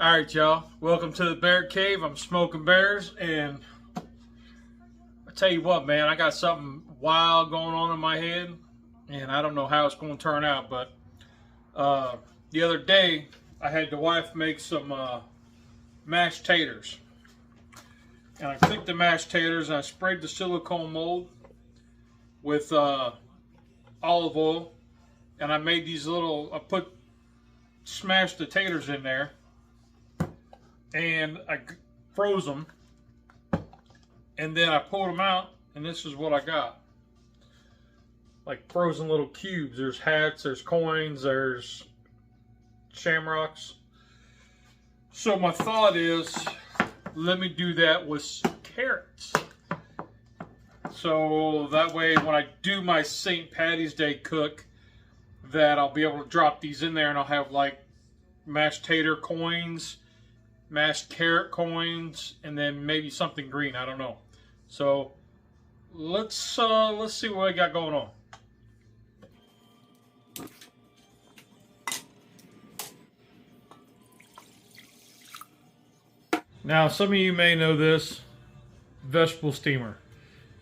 Alright, y'all. Welcome to the Bear Cave. I'm smoking bears, and I tell you what, man, I got something wild going on in my head, and I don't know how it's going to turn out, but the other day, I had the wife make some mashed taters. And I took the mashed taters and I sprayed the silicone mold with olive oil, and I made these smashed the taters in there, and I froze them, and then I pulled them out, and this is what I got. Like frozen little cubes. There's hats, there's coins, there's shamrocks. So my thought is, let me do that with some carrots. So that way when I do my St. Patty's Day cook, that I'll be able to drop these in there, and I'll have like mashed tater coins, mashed carrot coins, and then maybe something green. I don't know. So let's see what I got going on. Now, some of you may know this vegetable steamer.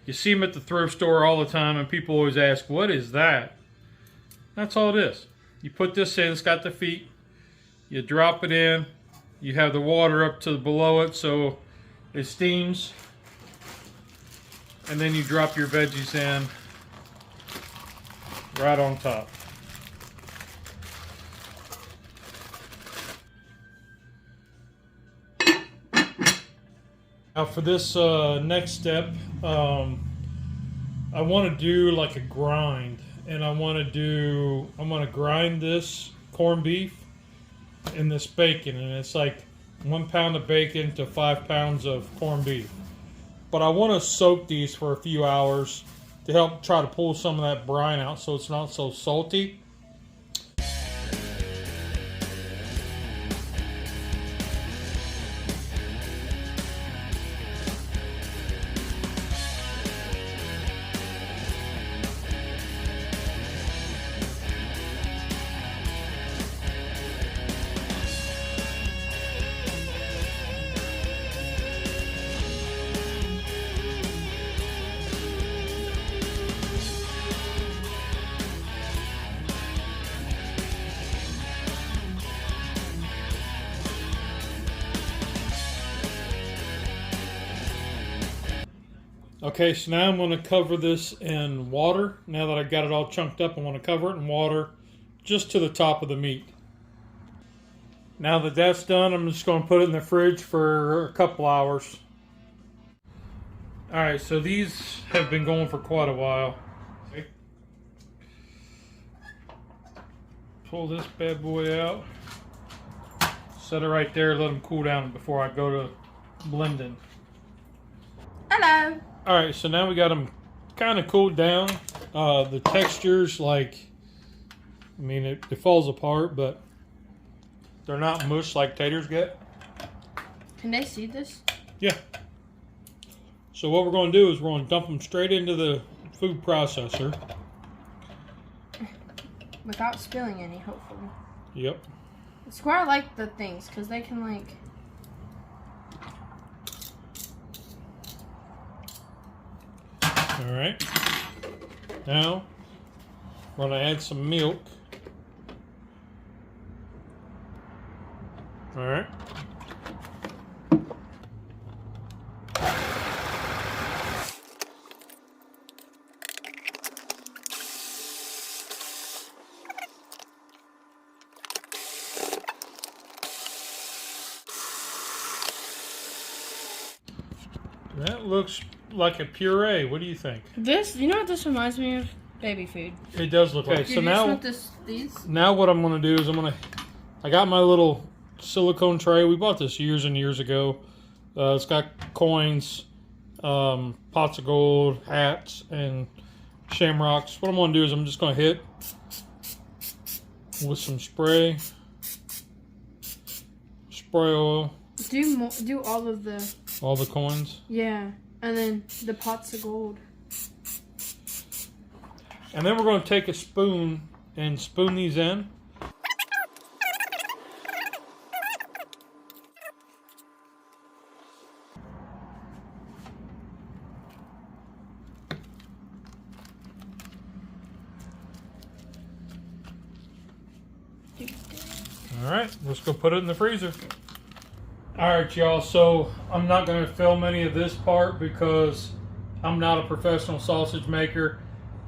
You see them at the thrift store all the time, and people always ask, "What is that?" That's all it is. You put this in. It's got the feet. You drop it in. You have the water up to below it so it steams. And then you drop your veggies in right on top. Now for this next step, I want to do like a grind. And I want to grind this corned beef and this bacon, and it's like 1 pound of bacon to 5 pounds of corned beef. But I want to soak these for a few hours to help try to pull some of that brine out so it's not so salty. Okay, so now I'm going to cover this in water. Now that I've got it all chunked up, I want to cover it in water just to the top of the meat. Now that that's done, I'm just going to put it in the fridge for a couple hours. Alright, so these have been going for quite a while. Okay. Pull this bad boy out. Set it right there, let them cool down before I go to blending. Hello. Alright, so now we got them kind of cooled down. The texture's like, I mean, it falls apart, but they're not mush like taters get. Can they see this? Yeah. So what we're going to do is we're going to dump them straight into the food processor. Without spilling any, hopefully. Yep. That's why I like the things, because they can like... Alright. Now, we're going to add some milk. Alright. That looks like a puree. What do you think? This, you know what this reminds me of? Baby food. It does look like. So now, these? Now what I'm going to do is I got my little silicone tray. We bought this years and years ago. It's got coins, pots of gold, hats, and shamrocks. What I'm going to do is I'm just going to hit with some spray oil. Do all of the... All the coins? Yeah. And then the pots of gold. And then we're going to take a spoon and spoon these in. All right, let's go put it in the freezer. All right, y'all, so I'm not going to film any of this part because I'm not a professional sausage maker.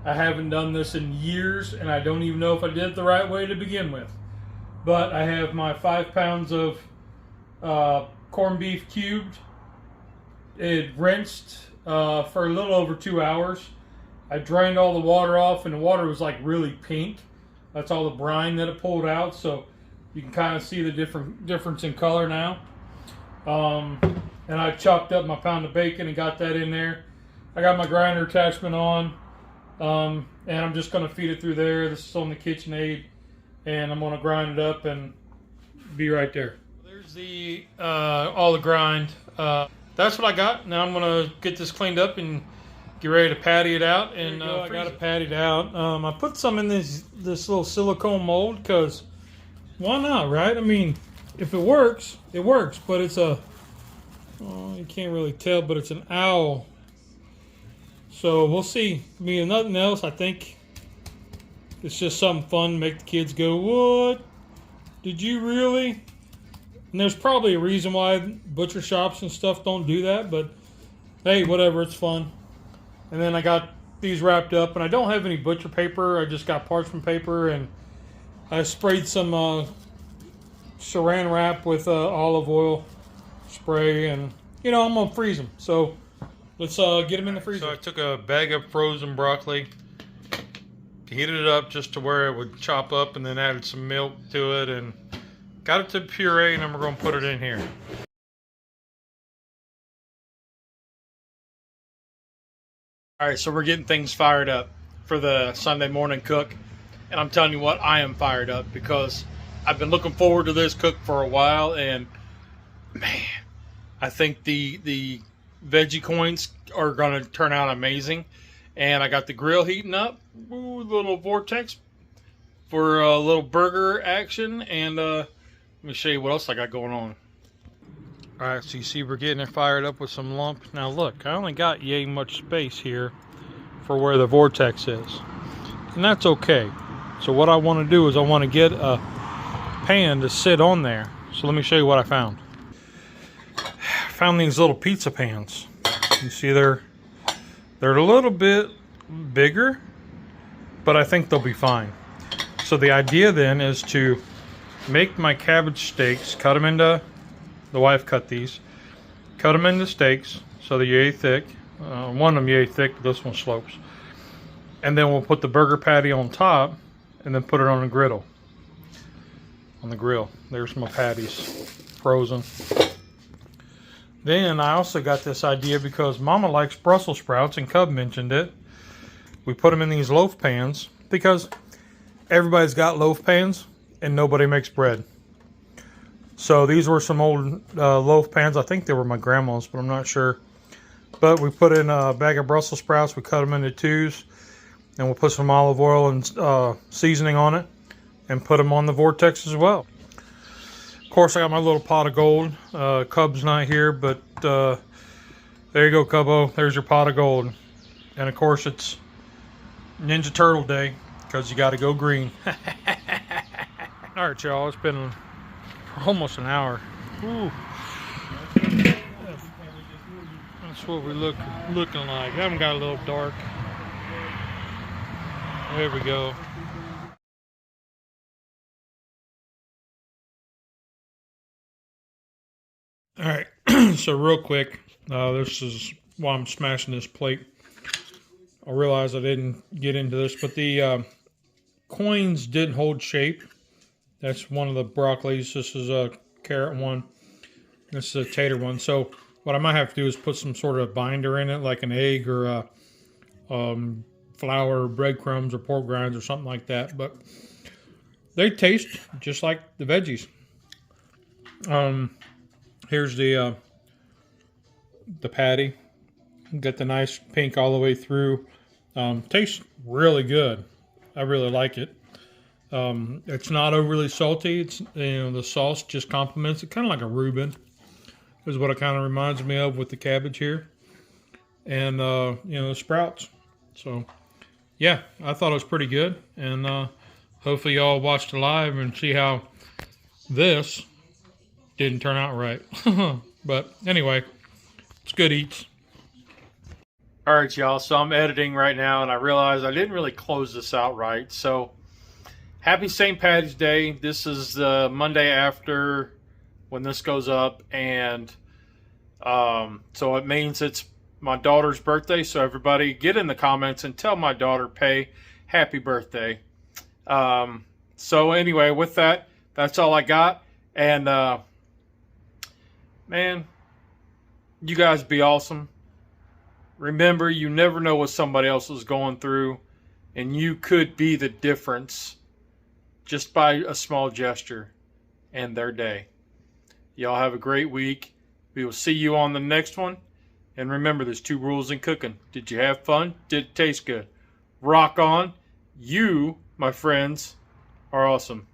I haven't done this in years, and I don't even know if I did it the right way to begin with. But I have my 5 pounds of corned beef cubed. It rinsed for a little over 2 hours. I drained all the water off, and the water was like really pink. That's all the brine that it pulled out, so you can kind of see the difference in color now. And I chopped up my pound of bacon and got that in there. I got my grinder attachment on, and I'm just going to feed it through there. This is on the KitchenAid, and I'm going to grind it up and be right there. There's the all the grind. That's what I got. Now I'm going to get this cleaned up and get ready to patty it out. And I got it patted out. I put some in this little silicone mold because why not, right? I mean, if it works, it works. But it's a, you can't really tell, but it's an owl. So we'll see. I mean, nothing else. I think it's just something fun to make the kids go, "What? Did you really?" And there's probably a reason why butcher shops and stuff don't do that, but hey, whatever, it's fun. And then I got these wrapped up, and I don't have any butcher paper. I just got parchment paper, and I sprayed some saran wrap with olive oil spray, and you know, I'm gonna freeze them. So let's get them in the freezer. So I took a bag of frozen broccoli, heated it up just to where it would chop up, and then added some milk to it, and got it to puree, and then we're going to put it in here. All right, so we're getting things fired up for the Sunday morning cook. And I'm telling you what, I am fired up because I've been looking forward to this cook for a while. And man, I think the veggie coins are going to turn out amazing. And I got the grill heating up. Ooh, little vortex for a little burger action. And let me show you what else I got going on. Alright, so you see we're getting it fired up with some lumps. Now look, I only got yay much space here for where the vortex is. And that's okay. So what I want to do is I want to get a pan to sit on there. So let me show you what I found. I found these little pizza pans. You see they're a little bit bigger, but I think they'll be fine. So the idea then is to make my cabbage steaks, cut them into, the wife cut these, cut them into steaks so they're yay thick. One of them yay thick, but this one slopes. And then we'll put the burger patty on top and then put it on the griddle. On the grill. There's my patties, frozen. Then I also got this idea because Mama likes Brussels sprouts and Cub mentioned it. We put them in these loaf pans because everybody's got loaf pans and nobody makes bread. So these were some old loaf pans. I think they were my grandma's, but I'm not sure. But we put in a bag of Brussels sprouts. We cut them into twos. And we'll put some olive oil and seasoning on it. And put them on the vortex as well. Of course, I got my little pot of gold. Cub's not here, but there you go, Cubbo. There's your pot of gold. And of course, it's Ninja Turtle Day because you got to go green. All right, y'all. It's been almost an hour. Ooh. That's what we're looking like. I haven't got a little dark. There we go. All right. So real quick, this is why I'm smashing this plate. I realized I didn't get into this, but the coins didn't hold shape. That's one of the broccolis. This is a carrot one. This is a tater one. So what I might have to do is put some sort of binder in it, like an egg or flour, breadcrumbs, or pork grinds or something like that. But they taste just like the veggies. Here's the patty. Got the nice pink all the way through. Tastes really good. I really like it. It's not overly salty. It's, you know, the sauce just complements it, kind of like a Reuben is what it kind of reminds me of with the cabbage here, and you know, the sprouts. So yeah, I thought it was pretty good, and hopefully y'all watched it live and see how This didn't turn out right. But anyway, it's good eats. All right, y'all. So I'm editing right now, and I realized I didn't really close this out right. So happy St. Patty's Day. This is the Monday after when this goes up, and so it means it's my daughter's birthday. So everybody get in the comments and tell my daughter Pay happy birthday. So anyway, with that, that's all I got. And man, you guys be awesome. Remember, you never know what somebody else is going through, and you could be the difference just by a small gesture in their day. Y'all have a great week. We will see you on the next one. And remember, there's 2 rules in cooking. Did you have fun? Did it taste good? Rock on. You, my friends, are awesome.